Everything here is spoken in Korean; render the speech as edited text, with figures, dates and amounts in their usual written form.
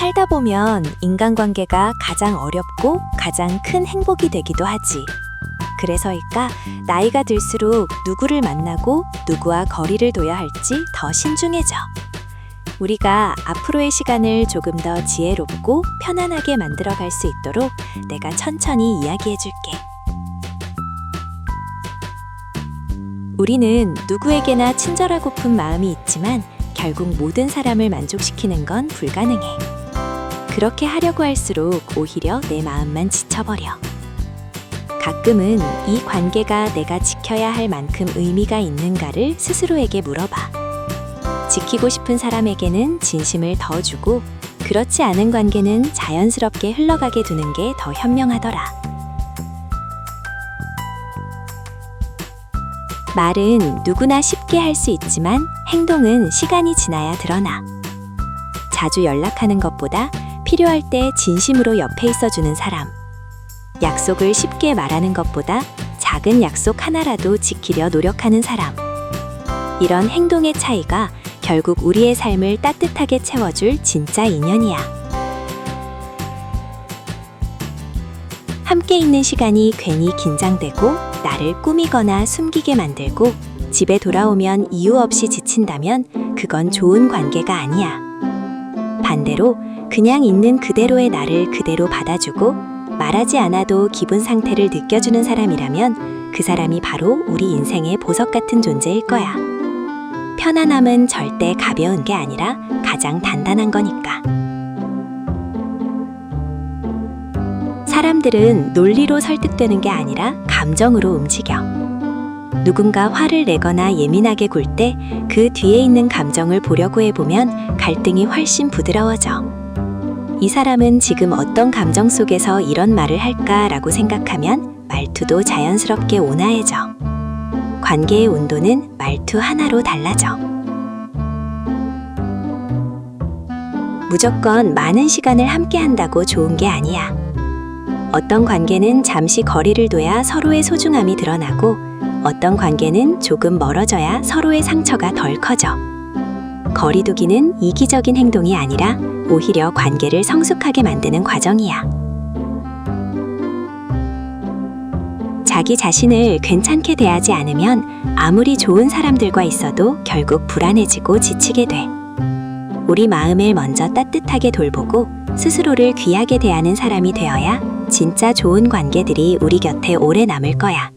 살다 보면 인간관계가 가장 어렵고 가장 큰 행복이 되기도 하지. 그래서일까 나이가 들수록 누구를 만나고 누구와 거리를 둬야 할지 더 신중해져. 우리가 앞으로의 시간을 조금 더 지혜롭고 편안하게 만들어갈 수 있도록 내가 천천히 이야기해줄게. 우리는 누구에게나 친절하고픈 마음이 있지만 결국 모든 사람을 만족시키는 건 불가능해. 그렇게 하려고 할수록 오히려 내 마음만 지쳐버려. 가끔은 이 관계가 내가 지켜야 할 만큼 의미가 있는가를 스스로에게 물어봐. 지키고 싶은 사람에게는 진심을 더 주고 그렇지 않은 관계는 자연스럽게 흘러가게 두는 게 더 현명하더라. 말은 누구나 쉽게 할 수 있지만 행동은 시간이 지나야 드러나. 자주 연락하는 것보다 필요할 때 진심으로 옆에 있어주는 사람. 약속을 쉽게 말하는 것보다 작은 약속 하나라도 지키려 노력하는 사람. 이런 행동의 차이가 결국 우리의 삶을 따뜻하게 채워줄 진짜 인연이야. 함께 있는 시간이 괜히 긴장되고 나를 꾸미거나 숨기게 만들고 집에 돌아오면 이유 없이 지친다면 그건 좋은 관계가 아니야. 반대로 그냥 있는 그대로의 나를 그대로 받아주고 말하지 않아도 기분 상태를 느껴주는 사람이라면 그 사람이 바로 우리 인생의 보석 같은 존재일 거야. 편안함은 절대 가벼운 게 아니라 가장 단단한 거니까. 사람들은 논리로 설득되는 게 아니라 감정으로 움직여. 누군가 화를 내거나 예민하게 굴 때 그 뒤에 있는 감정을 보려고 해보면 갈등이 훨씬 부드러워져. 이 사람은 지금 어떤 감정 속에서 이런 말을 할까라고 생각하면 말투도 자연스럽게 온화해져. 관계의 온도는 말투 하나로 달라져. 무조건 많은 시간을 함께 한다고 좋은 게 아니야. 어떤 관계는 잠시 거리를 둬야 서로의 소중함이 드러나고 어떤 관계는 조금 멀어져야 서로의 상처가 덜 커져. 거리두기는 이기적인 행동이 아니라 오히려 관계를 성숙하게 만드는 과정이야. 자기 자신을 괜찮게 대하지 않으면 아무리 좋은 사람들과 있어도 결국 불안해지고 지치게 돼. 우리 마음을 먼저 따뜻하게 돌보고 스스로를 귀하게 대하는 사람이 되어야 진짜 좋은 관계들이 우리 곁에 오래 남을 거야.